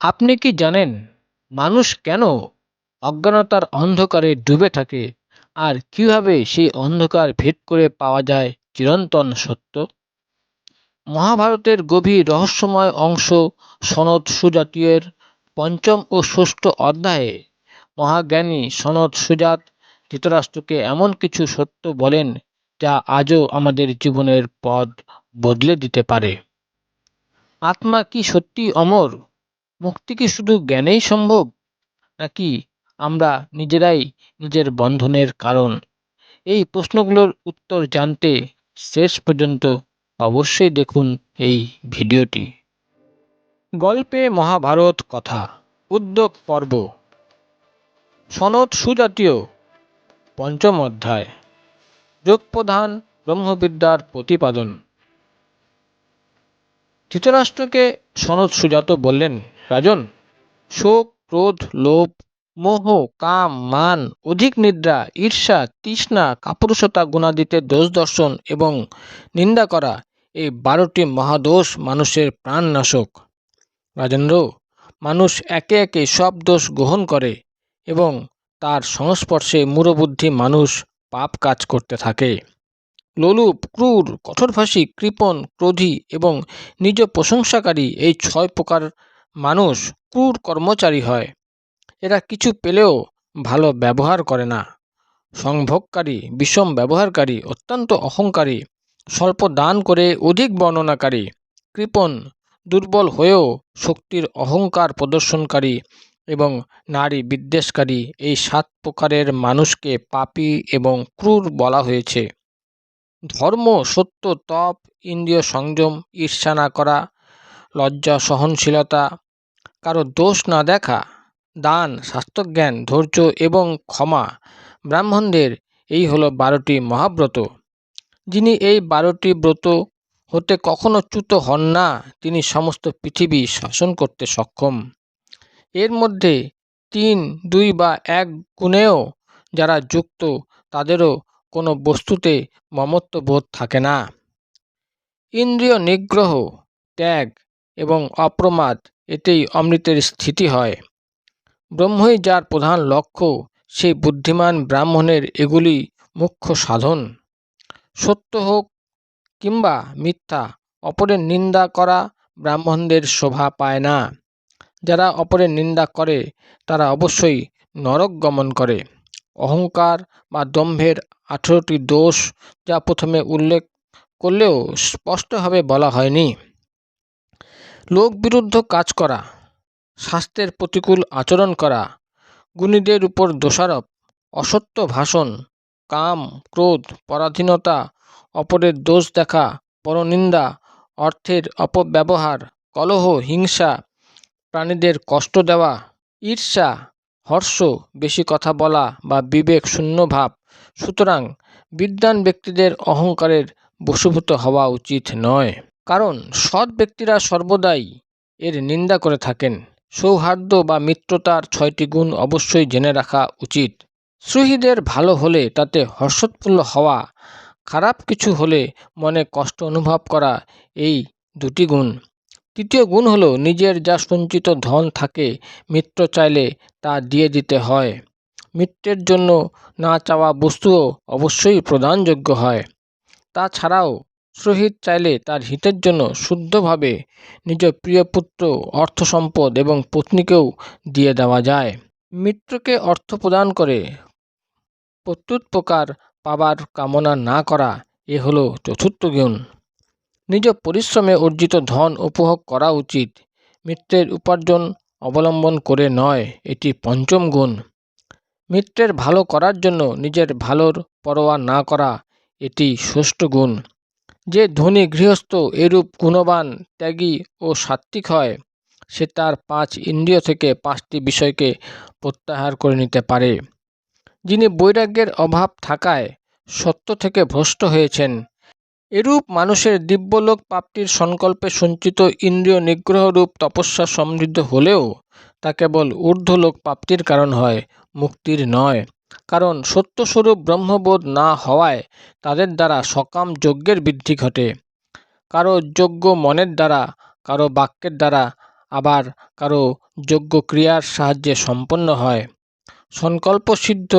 আপনি কি জানেন মানুষ কেন অজ্ঞানতার অন্ধকারে ডুবে থাকে আর কিভাবে সেই অন্ধকার ভেদ করে পাওয়া যায় চিরন্তন সত্য? মহাভারতের গভীর রহস্যময় অংশ সনদ সুজাতীয়ের পঞ্চম ও ষষ্ঠ অধ্যায়ে মহাজ্ঞানী সনদ সুজাত ধৃতরাষ্ট্রকে এমন কিছু সত্য বলেন যা আজও আমাদের জীবনের পথ বদলে দিতে পারে। আত্মা কি সত্যি অমর? মুক্তি কি শুধু জ্ঞানেই সম্ভব, নাকি আমরা নিজেরাই নিজের বন্ধনের কারণ? এই প্রশ্নগুলোর উত্তর জানতে শেষ পর্যন্ত অবশ্যই দেখুন এই ভিডিওটি। গল্পে মহাভারত কথা উদ্যোগ পর্ব সনদ সুজাতীয় পঞ্চম অধ্যায় যোগপ্রধান ব্রহ্মবিদ্যার প্রতিপাদন। ধৃতরাষ্ট্রকে সনদ সুজাত বললেন, রাজন, শোক, ক্রোধ, লোভ, মোহ, কাম, মান, অধিক নিদ্রা, ঈর্ষা, তৃষ্ণা, কাপুরুষতা গুণাদিতে দোষ দর্শন এবং নিন্দা করা, এই 12টি মহাদোষ মানুষের প্রাণনাশক। রাজেন্দ্র, মানুষ একে একে সব দোষ গ্রহণ করে এবং তার সংস্পর্শে মূঢ়বুদ্ধি মানুষ পাপ কাজ করতে থাকে। লোলুপ, ক্রূর, কঠোরভাষী, কৃপণ, ক্রোধী এবং নিজ প্রশংসাকারী, এই 6 প্রকার মানুষ ক্রূর কর্মচারী হয়। এরা কিছু পেলেও ভালো ব্যবহার করে না, সংভোগকারী, বিষম ব্যবহারকারী, অত্যন্ত অহংকারী, স্বল্প দান করে অধিক বর্ণনাকারী, কৃপণ, দুর্বল হয়েও শক্তির অহংকার প্রদর্শনকারী এবং নারী বিদ্বেষকারী, এই 7 প্রকারের মানুষকে পাপী এবং ক্রূর বলা হয়েছে। ধর্ম, সত্য, তপ, ইন্দ্রিয় সংযম, ঈর্ষা না করা, লজ্জা, সহনশীলতা, কারো দোষ না দেখা, দান, শাস্ত্রজ্ঞান, ধৈর্য এবং ক্ষমা, ব্রাহ্মণদের এই হলো 12টি মহাব্রত। যিনি এই 12টি ব্রত হতে কখনো চ্যুত হন না, তিনি সমস্ত পৃথিবী শাসন করতে সক্ষম। এর মধ্যে 3, 2 বা 1 গুণেও যারা যুক্ত, তাদেরও কোনো বস্তুতে মমত্ববোধ থাকে না। ইন্দ্রিয় নিগ্রহ, ত্যাগ এবং অপ্রমাদ, এতেই অমৃতের স্থিতি হয়। ব্রহ্মই যার প্রধান লক্ষ্য, সেই বুদ্ধিমান ব্রাহ্মণের এগুলি মুখ্য সাধন। সত্য হোক কিংবা মিথ্যা, অপরের নিন্দা করা ব্রাহ্মণদের শোভা পায় না। যারা অপরের নিন্দা করে তারা অবশ্যই নরক গমন করে। অহংকার বা দম্ভের 18টি দোষ, যা প্রথমে উল্লেখ করলেও স্পষ্টভাবে বলা হয়নি। লোকবিরুদ্ধ কাজ করা, শাস্ত্রের প্রতিকূল আচরণ করা, গুণীদের উপর দোষারোপ, অসত্য ভাষণ, কাম, ক্রোধ, পরাধীনতা, অপরের দোষ দেখা, পরনিন্দা, অর্থের অপব্যবহার, কলহ, হিংসা, প্রাণীদের কষ্ট দেওয়া, ঈর্ষা, হর্ষ, বেশি কথা বলা বা বিবেক শূন্য ভাব। সুতরাং বিদ্বান ব্যক্তিদের অহংকারের বশীভূত হওয়া উচিত নয়, কারণ সৎ ব্যক্তিরা সর্বদাই এর নিন্দা করে থাকেন। সৌহার্দ্য বা মিত্রতার 6টি গুণ অবশ্যই জেনে রাখা উচিত। সুহৃদের ভালো হলে তাতে হর্ষোৎফুল্ল হওয়া, খারাপ কিছু হলে মনে কষ্ট অনুভব করা, এই 2টি গুণ। তৃতীয় গুণ হলো নিজের যা সঞ্চিত ধন থাকে, মিত্র চাইলে তা দিয়ে দিতে হয়। মিত্রের জন্য না চাওয়া বস্তুও অবশ্যই প্রদানযোগ্য হয়। তাছাড়াও সুহৃদ চাইলে তার হিতের জন্য শুদ্ধভাবে নিজ প্রিয় পুত্র, অর্থ সম্পদ এবং পত্নীকেও দিয়ে দেওয়া যায়। মিত্রকে অর্থ প্রদান করে প্রত্যুপকার পাবার কামনা না করা, এ হলো চতুর্থ গুণ। নিজ পরিশ্রমে অর্জিত ধন উপভোগ করা উচিত, মিত্রের উপার্জন অবলম্বন করে নয়, এটি পঞ্চম গুণ। মিত্রের ভালো করার জন্য নিজের ভালোর পরোয়া না করা, এটি ষষ্ঠ গুণ। যে ধনী গৃহস্থ এরূপ গুণবান, ত্যাগী ও সাত্ত্বিক হয়, সে তার 5 ইন্দ্রিয় থেকে 5টি বিষয়কে প্রত্যাহার করে নিতে পারে। যিনি বৈরাগ্যের অভাব থাকায় সত্য থেকে ভ্রষ্ট হয়েছেন, এরূপ মানুষের দিব্যলোক প্রাপ্তির সংকল্পে সঞ্চিত ইন্দ্রিয় নিগ্রহরূপ তপস্যা সমৃদ্ধ হলেও তা কেবল ঊর্ধ্বলোক প্রাপ্তির কারণ হয়, মুক্তির নয়। কারণ সত্যস্বরূপ ব্রহ্মবোধ না হওয়ায় তাদের দ্বারা সকাম যজ্ঞের বৃদ্ধি ঘটে। কারো যজ্ঞ মনের দ্বারা, কারো বাক্যের দ্বারা, আবার কারো যোগ্য ক্রিয়ার সাহায্যে সম্পন্ন হয়। সংকল্পসিদ্ধ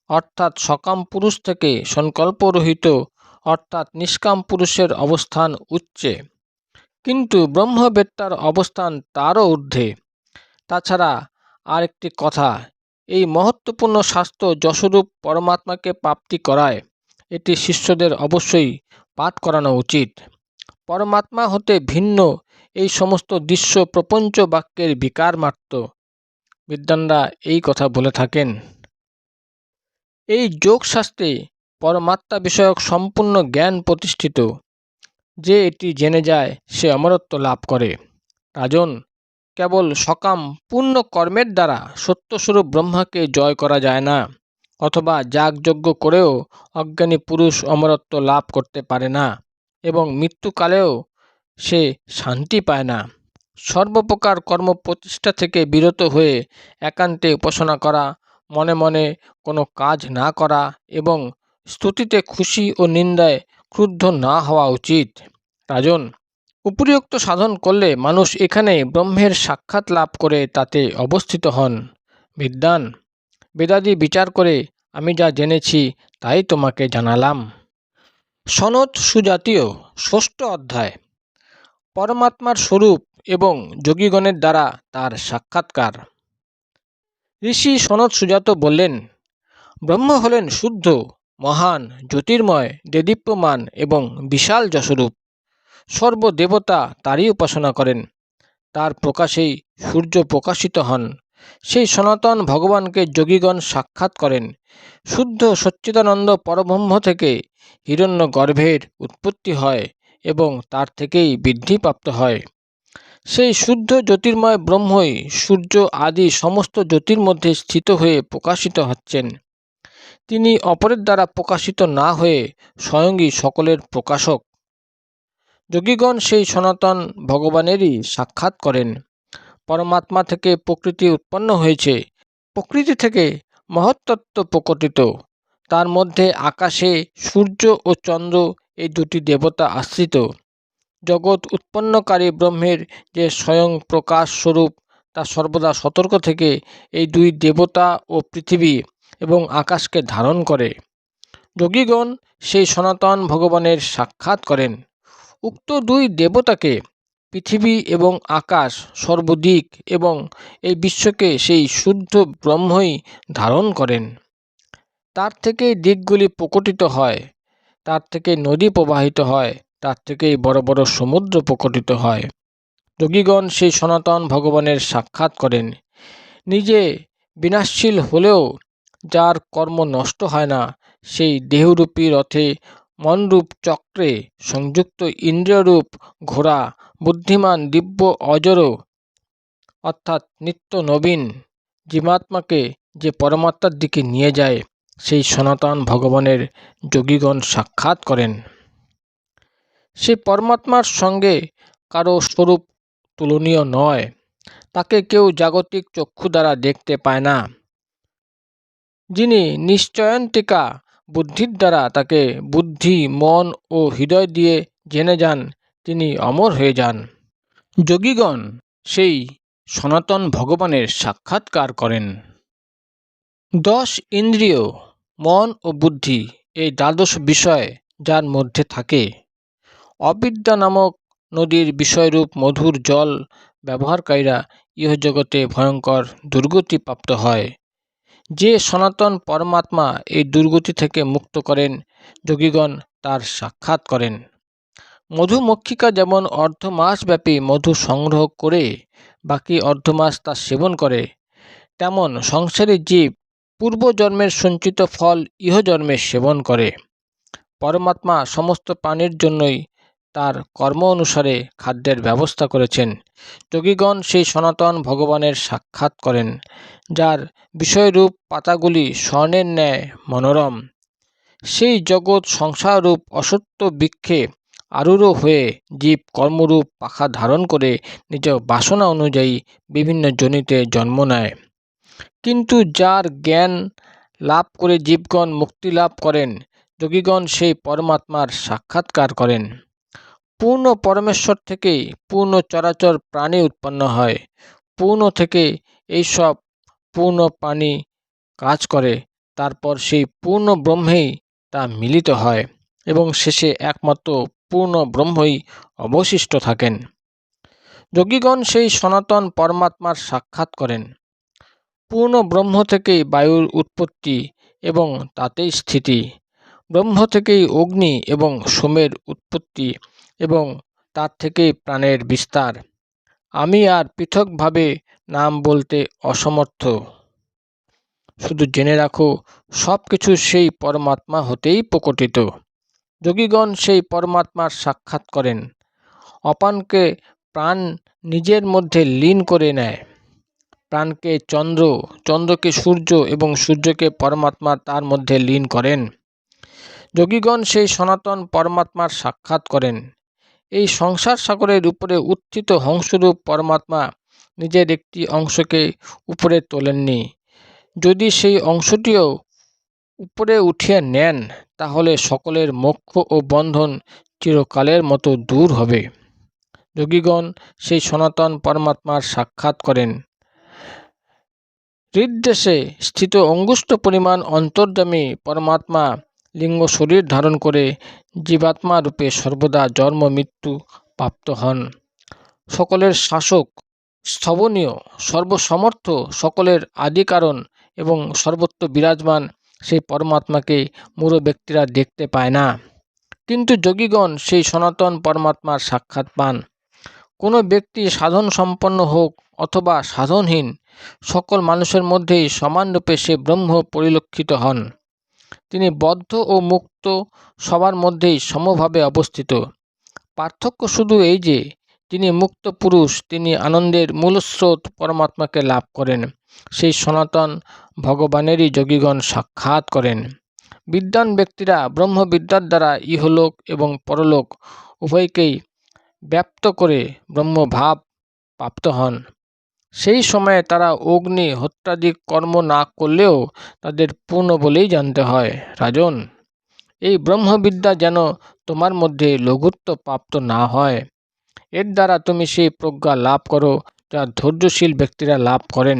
অর্থাৎ সকাম পুরুষ থেকে সংকল্পরহিত অর্থাৎ নিষ্কাম পুরুষের অবস্থান উচ্চে, কিন্তু ব্রহ্মবেত্তার অবস্থান তারও ঊর্ধ্বে। তাছাড়া আর একটি কথা, এই মহত্ত্বপূর্ণ শাস্ত্র যশোরূপ পরমাত্মাকে প্রাপ্তি করায়, এটি শিষ্যদের অবশ্যই পাঠ করানো উচিত। পরমাত্মা হতে ভিন্ন এই সমস্ত দৃশ্য প্রপঞ্চ বাক্যের বিকার মাত্র। বিদ্বানরা এই কথা বলে থাকেন। এই যোগশাস্ত্রে পরমাত্মা বিষয়ক সম্পূর্ণ জ্ঞান প্রতিষ্ঠিত। যে এটি জেনে যায় সে অমরত্ব লাভ করে। রাজন, কেবল সকাম পূর্ণ কর্মের দ্বারা সত্যস্বরূপ ব্রহ্মাকে জয় করা যায় না, অথবা যাগযজ্ঞ করেও অজ্ঞানী পুরুষ অমরত্ব লাভ করতে পারে না, এবং মৃত্যুকালেও সে শান্তি পায় না। সর্বপ্রকার কর্ম প্রতিষ্ঠা থেকে বিরত হয়ে একান্তে উপাসনা করা, মনে মনে কোনো কাজ না করা এবং স্তুতিতে খুশি ও নিন্দায় ক্রুদ্ধ না হওয়া উচিত। রাজন, উপরিউক্ত সাধন করলে মানুষ এখানে ব্রহ্মের সাক্ষাৎ লাভ করে তাতে অবস্থিত হন। বিদ্বান, বেদাদি বিচার করে আমি যা জেনেছি তাই তোমাকে জানালাম। সনদ সুজাতীয় ষষ্ঠ অধ্যায়। পরমাত্মার স্বরূপ এবং যোগীগণের দ্বারা তার সাক্ষাৎকার। ঋষি সনদ সুজাত বললেন, ব্রহ্ম হলেন শুদ্ধ, মহান, জ্যোতির্ময়, দেদীপ্যমান এবং বিশাল যশোরূপ। সর্বদেবতা তারই উপাসনা করেন। তার প্রকাশেই সূর্য প্রকাশিত হন। সেই সনাতন ভগবানকে যোগীগণ সাক্ষাৎ করেন। শুদ্ধ সচ্চিদানন্দ পরব্রহ্ম থেকে হিরণ্যগর্ভের উৎপত্তি হয় এবং তার থেকেই বৃদ্ধিপ্রাপ্ত হয়। সেই শুদ্ধ জ্যোতির্ময় ব্রহ্মই সূর্য আদি সমস্ত জ্যোতির মধ্যে স্থিত হয়ে প্রকাশিত হচ্ছেন। তিনি অপরের দ্বারা প্রকাশিত না হয়ে স্বয়ংই সকলের প্রকাশক। যোগীগণ সেই সনাতন ভগবানেরই সাক্ষাৎ করেন। পরমাত্মা থেকে প্রকৃতি উৎপন্ন হয়েছে, প্রকৃতি থেকে মহত্তত্ত্ব প্রকটিত। তার মধ্যে আকাশে সূর্য ও চন্দ্র এই দুটি দেবতা আশ্রিত। জগৎ উৎপন্নকারী ব্রহ্মের যে স্বয়ং প্রকাশ স্বরূপ তা সর্বদা সতর্ক থেকে এই দুই দেবতা ও পৃথিবী এবং আকাশকে ধারণ করে। যোগীগণ সেই সনাতন ভগবানের সাক্ষাৎ করেন। উক্ত দুই দেবতাকে পৃথিবী এবং আকাশ সর্বদিক এবং এই বিশ্বকে সেই শুদ্ধ ব্রহ্মই ধারণ করেন। তার থেকেই দিকগুলি প্রকটিত হয়, তার থেকে নদী প্রবাহিত হয়, তার থেকেই বড় বড় সমুদ্র প্রকটিত হয়। যোগীগণ সেই সনাতন ভগবানের সাক্ষাৎ করেন। নিজে বিনাশশীল হলেও যার কর্ম নষ্ট হয় না, সেই দেহরূপী রথে মনরূপ চক্রে সংযুক্ত ইন্দ্রিয়রূপ ঘোড়া বুদ্ধিমান দিব্য অজর অর্থাৎ নিত্য নবীন জীবাত্মাকে যে পরমাত্মার দিকে নিয়ে যায়, সেই সনাতন ভগবানের যোগীগণ সাক্ষাৎ করেন। সেই পরমাত্মার সঙ্গে কারো স্বরূপ তুলনীয় নয়। তাকে কেউ জাগতিক চক্ষু দ্বারা দেখতে পায় না। যিনি নিশ্চয়ন্তিকা বুদ্ধির দ্বারা তাকে বুদ্ধি, মন ও হৃদয় দিয়ে জেনে যান, তিনি অমর হয়ে যান। যোগীগণ সেই সনাতন ভগবানের সাক্ষাৎকার করেন। 10 ইন্দ্রিয়, মন ও বুদ্ধি এই দ্বাদশ বিষয় যার মধ্যে থাকে, অবিদ্যা নামক নদীর বিষয়রূপ মধুর জল ব্যবহারকারীরা ইহজগতে ভয়ঙ্কর দুর্গতি প্রাপ্ত হয়। যে সনাতন পরমাত্মা এই দুর্গতি থেকে মুক্ত করেন, যোগীগণ তার সাক্ষাৎ করেন। মধুমক্ষিকা যেমন অর্ধমাসব্যাপী মধু সংগ্রহ করে বাকি অর্ধমাস তা সেবন করে, তেমন সংসারী জীব পূর্বজন্মের সঞ্চিত ফল ইহজন্মে সেবন করে। পরমাত্মা সমস্ত প্রাণীর জন্যই তার কর্ম অনুসারে খাদ্যের ব্যবস্থা করেছেন। যোগীগণ সেই সনাতন ভগবানের সাক্ষাৎ করেন, যার বিষয়রূপ পাতাগুলি স্বর্ণের ন্যায় মনোরম। সেই জগৎ সংসাররূপ অসত্য বৃক্ষে আরূঢ় হয়ে জীব কর্মরূপ পাখা ধারণ করে নিজ বাসনা অনুযায়ী বিভিন্ন যোনিতে জন্ম নেয়। কিন্তু যার জ্ঞান লাভ করে জীবগণ মুক্তি লাভ করেন, যোগীগণ সেই পরমাত্মার সাক্ষাৎকার করেন। পূর্ণ পরমেশ্বর থেকেই পূর্ণ চরাচর প্রাণী উৎপন্ন হয়। পূর্ণ থেকে এইসব পূর্ণ প্রাণী কাজ করে, তারপর সেই পূর্ণ ব্রহ্মেই তা মিলিত হয় এবং শেষে একমাত্র পূর্ণ ব্রহ্মই অবশিষ্ট থাকেন। যোগীগণ সেই সনাতন পরমাত্মার সাক্ষাৎ করেন। পূর্ণ ব্রহ্ম থেকেই বায়ুর উৎপত্তি এবং তাতেই স্থিতি। ব্রহ্ম থেকেই অগ্নি এবং সোমের উৎপত্তি এবং তার থেকেই প্রাণের বিস্তার। আমি আর পৃথকভাবে নাম বলতে অসমর্থ। শুধু জেনে রাখো, সব কিছু সেই পরমাত্মা হতেই প্রকটিত। যোগীগণ সেই পরমাত্মার সাক্ষাৎ করেন। অপানকে প্রাণ নিজের মধ্যে লীন করে নেয়। প্রাণকে চন্দ্র, চন্দ্রকে সূর্য এবং সূর্যকে পরমাত্মা তার মধ্যে লীন করেন। যোগীগণ সেই সনাতন পরমাত্মার সাক্ষাৎ করেন। এই সংসার সাগরের উপরে উত্থিত হংসরূপ পরমাত্মা নিজের একটি অংশকে উপরে তোলেননি। যদি সেই অংশটিও উপরে উঠিয়ে নেন, তাহলে সকলের মোক্ষ ও বন্ধন চিরকালের মতো দূর হবে। যোগীগণ সেই সনাতন পরমাত্মার সাক্ষাৎ করেন। হৃদদেশে স্থিত অঙ্গুষ্ঠ পরিমাণ অন্তর্যামী পরমাত্মা লিঙ্গ শরীর ধারণ করে জীবাত্মা রূপে সর্বদা জন্ম মৃত্যু প্রাপ্ত হন। সকলের শাসক, স্থবনীয়, সর্বসমর্থ, সকলের আদি কারণ এবং সর্বত্র বিরাজমান সেই পরমাত্মাকে মূঢ় ব্যক্তিরা দেখতে পায় না, কিন্তু যোগীগণ সেই সনাতন পরমাত্মার সাক্ষাৎ পান। কোনো ব্যক্তি সাধন সম্পন্ন হোক অথবা সাধনহীন, সকল মানুষের মধ্যেই সমানরূপে সে ব্রহ্ম পরিলক্ষিত হন। তিনি বদ্ধ ও মুক্ত সবার মধ্যেই সমভাবে অবস্থিত। পার্থক্য শুধু এই যে, তিনি মুক্ত পুরুষ, তিনি আনন্দের মূলস্রোত পরমাত্মাকে লাভ করেন। সেই সনাতন ভগবানেরই যোগীগণ সাক্ষাৎ করেন। বিদ্বান ব্যক্তিরা ব্রহ্মবিদ্যার দ্বারা ইহলোক এবং পরলোক উভয়কেই ব্যাপ্ত করে ব্রহ্মভাব প্রাপ্ত হন। সেই সময়ে তারা অগ্নি হত্যাদি কর্ম না করলেও তাদের পূর্ণ বলেই জানতে হয়। রাজন, এই ব্রহ্মবিদ্যা যেন তোমার মধ্যে লঘুত্ব প্রাপ্ত না হয়। এর দ্বারা তুমি সেই প্রজ্ঞা লাভ করো যা ধৈর্যশীল ব্যক্তিরা লাভ করেন।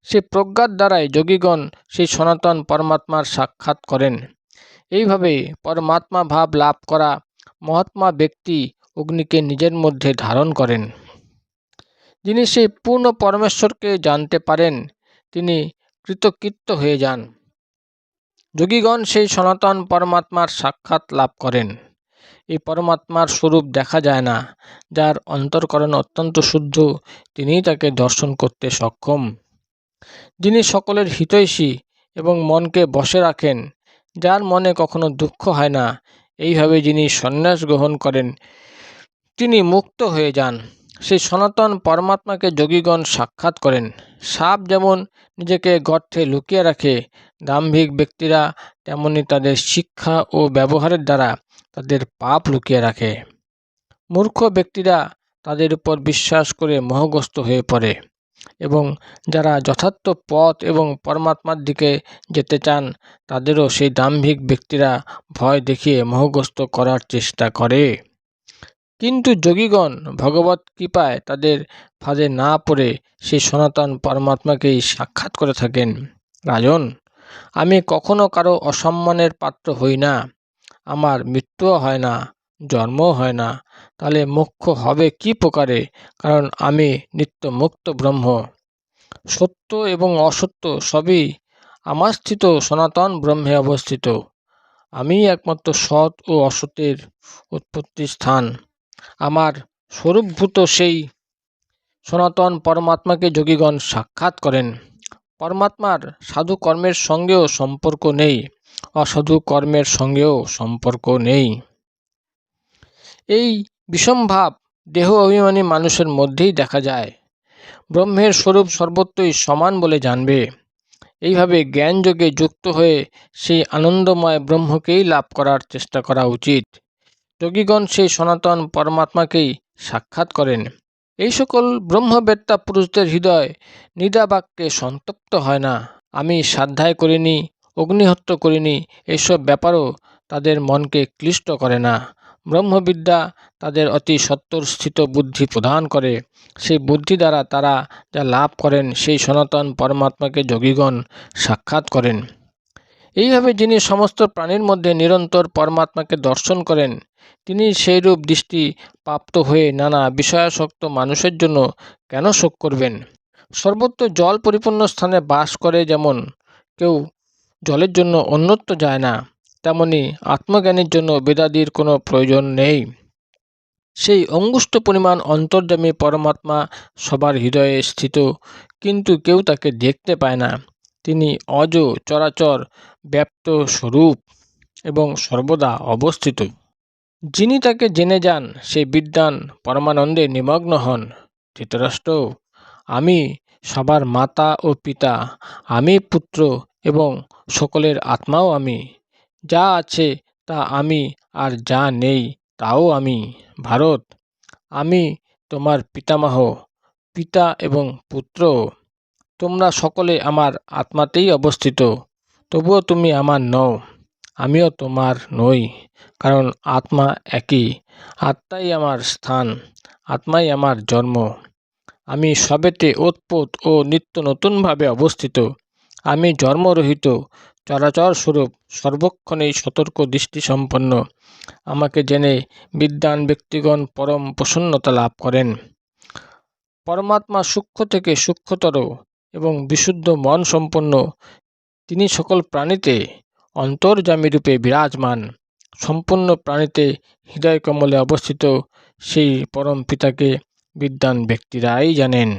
সেই প্রজ্ঞার দ্বারাই যোগীগণ সেই সনাতন পরমাত্মার সাক্ষাৎ করেন। এইভাবে পরমাত্মা ভাব লাভ করা মহাত্মা ব্যক্তি অগ্নিকে নিজের মধ্যে ধারণ করেন। যিনি সেই পূর্ণ পরমেশ্বরকে জানতে পারেন, তিনি কৃতকৃত্য হয়ে যান। যোগীগণ সেই সনাতন পরমাত্মার সাক্ষাৎ লাভ করেন। এই পরমাত্মার স্বরূপ দেখা যায় না। যার অন্তঃকরণ অত্যন্ত শুদ্ধ, তিনিই তাকে দর্শন করতে সক্ষম। যিনি সকলের হিতৈষী এবং মনকে বশে রাখেন, যার মনে কখনো দুঃখ হয় না, এইভাবে যিনি সন্ন্যাস গ্রহণ করেন, তিনি মুক্ত হয়ে যান। সেই সনাতন পরমাত্মাকে যোগীগণ সাক্ষাৎ করেন। সাপ যেমন নিজেকে গর্তে লুকিয়ে রাখে, দাম্ভিক ব্যক্তিরা তেমনি তাদের শিক্ষা ও ব্যবহারের দ্বারা তাদের পাপ লুকিয়ে রাখে। মূর্খ ব্যক্তিরা তাদের উপর বিশ্বাস করে মোহগ্রস্ত হয়ে পড়ে এবং যারা যথার্থ পথ এবং পরমাত্মার দিকে যেতে চান, তাদেরও সেই দাম্ভিক ব্যক্তিরা ভয় দেখিয়ে মোহগ্রস্ত করার চেষ্টা করে। কিন্তু যোগীগণ ভগবৎ কৃপায় তাদের ফাঁদে না পড়ে সেই সনাতন পরমাত্মাকেই সাক্ষাৎ করে থাকেন। রাজন, আমি কখনো কারো অসম্মানের পাত্র হই না, আমার মৃত্যুও হয় না, জন্মও হয় না, তাহলে মোক্ষ হবে কি প্রকারে? কারণ আমি নিত্য মুক্ত ব্রহ্ম। সত্য এবং অসত্য সবই আমার স্থিত সনাতন ব্রহ্মে অবস্থিত। আমি একমাত্র সৎ ও অসতের উৎপত্তি স্থান। আমার স্বরূপভূত সেই সনাতন পরমাত্মাকে যোগীগণ সাক্ষাৎ করেন। পরমাত্মার সাধু কর্মের সঙ্গেও সম্পর্ক নেই, অসাধু কর্মের সঙ্গেও সম্পর্ক নেই। এই বিষমভাব দেহ অভিমানী মানুষের মধ্যেই দেখা যায়। ব্রহ্মের স্বরূপ সর্বত্রই সমান বলে জানবে। এইভাবে জ্ঞানযোগে যুক্ত হয়ে সেই আনন্দময় ব্রহ্মকেই লাভ করার চেষ্টা করা উচিত। যোগীগণ সেই সনাতন পরমাত্মাকেই সাক্ষাৎ করেন। এই সকল ব্রহ্মবেত্তা পুরুষদের হৃদয় নিদাবাক্যে সন্তপ্ত হয় না। আমি স্বাধ্যায় করিনি, অগ্নিহত্য করিনি, এইসব ব্যাপারও তাদের মনকে ক্লিষ্ট করে না। ব্রহ্মবিদ্যা তাদের অতি সত্বরস্থিত বুদ্ধি প্রদান করে। সেই বুদ্ধি দ্বারা তারা যা লাভ করেন সেই সনাতন পরমাত্মাকে যোগীগণ সাক্ষাৎ করেন। এইভাবে যিনি সমস্ত প্রাণীর মধ্যে নিরন্তর পরমাত্মাকে দর্শন করেন, তিনি সেইরূপ দৃষ্টি প্রাপ্ত হয়ে নানা বিষয়াসক্ত মানুষের জন্য কেন শোক করবেন? সর্বত্র জল পরিপূর্ণ স্থানে বাস করে যেমন কেউ জলের জন্য অন্যত্র যায় না, তেমনি আত্মজ্ঞানীর জন্য বেদাদির কোনো প্রয়োজন নেই। সেই অঙ্গুষ্ঠ পরিমাণ অন্তর্যামী পরমাত্মা সবার হৃদয়ে স্থিত, কিন্তু কেউ তাকে দেখতে পায় না। তিনি অজ চরাচর ব্যাপ্ত স্বরূপ এবং সর্বদা অবস্থিত। যিনি তাকে জেনে যান সেই বিদ্বান পরমানন্দে নিমগ্ন হন। ধৃতরাষ্ট্র, আমি সবার মাতা ও পিতা, আমি পুত্র এবং সকলের আত্মাও আমি। যা আছে তা আমি, আর যা নেই তাও আমি। ভারত, আমি তোমার পিতামহ, পিতা এবং পুত্র। তোমরা সকলে আমার আত্মাতেই অবস্থিত, তবুও তুমি আমার নও, আমিও তোমার নই, কারণ আত্মা একই। আত্মাই আমার স্থান, আত্মাই আমার জন্ম। আমি সবেতে ওতপ্রোত ও নিত্য নতুনভাবে অবস্থিত। আমি জন্মরহিত চরাচর স্বরূপ, সর্বক্ষণেই সতর্ক দৃষ্টিসম্পন্ন। আমাকে জেনে বিদ্বান ব্যক্তিগণ পরম প্রসন্নতা লাভ করেন। পরমাত্মা সূক্ষ্ম থেকে সূক্ষ্মতর এবং বিশুদ্ধ মন সম্পন্ন। তিনি সকল প্রাণীতে অন্তর্যামীরূপে বিরাজমান। সম্পূর্ণ প্রাণীতে হৃদয় কমলে অবস্থিত সেই পরম পিতাকে বিদ্বান ব্যক্তিরাই জানেন।